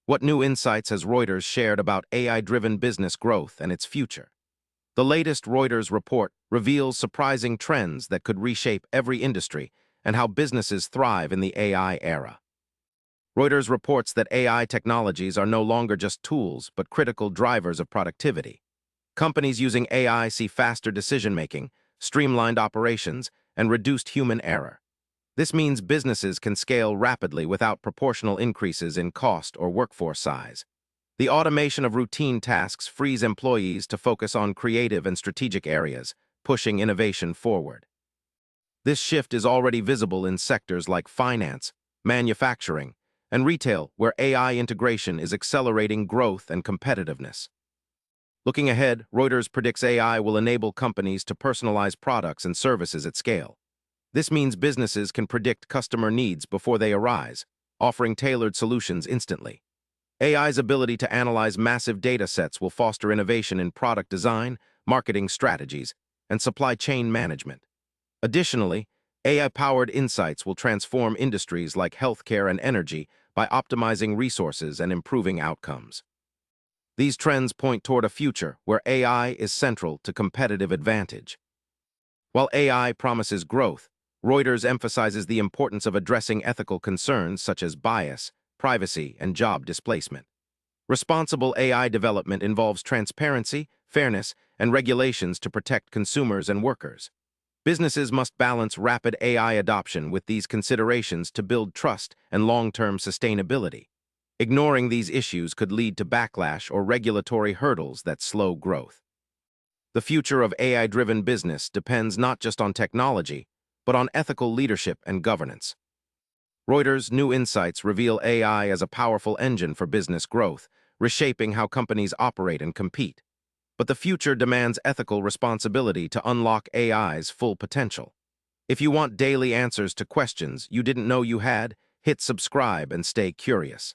What new insights has Reuters shared about AI-driven business growth and its future? The latest Reuters report reveals surprising trends that could reshape every industry and how businesses thrive in the AI era. Reuters reports that AI technologies are no longer just tools, but critical drivers of productivity. Companies using AI see faster decision-making, streamlined operations, and reduced human error. This means businesses can scale rapidly without proportional increases in cost or workforce size. The automation of routine tasks frees employees to focus on creative and strategic areas, pushing innovation forward. This shift is already visible in sectors like finance, manufacturing, and retail, where AI integration is accelerating growth and competitiveness. Looking ahead, Reuters predicts AI will enable companies to personalize products and services at scale. This means businesses can predict customer needs before they arise, offering tailored solutions instantly. AI's ability to analyze massive data sets will foster innovation in product design, marketing strategies, and supply chain management. Additionally, AI-powered insights will transform industries like healthcare and energy by optimizing resources and improving outcomes. These trends point toward a future where AI is central to competitive advantage. While AI promises growth, Reuters emphasizes the importance of addressing ethical concerns such as bias, privacy, and job displacement. Responsible AI development involves transparency, fairness, and regulations to protect consumers and workers. Businesses must balance rapid AI adoption with these considerations to build trust and long-term sustainability. Ignoring these issues could lead to backlash or regulatory hurdles that slow growth. The future of AI-driven business depends not just on technology, but on ethical leadership and governance. Reuters' new insights reveal AI as a powerful engine for business growth, reshaping how companies operate and compete. But the future demands ethical responsibility to unlock AI's full potential. If you want daily answers to questions you didn't know you had, hit subscribe and stay curious.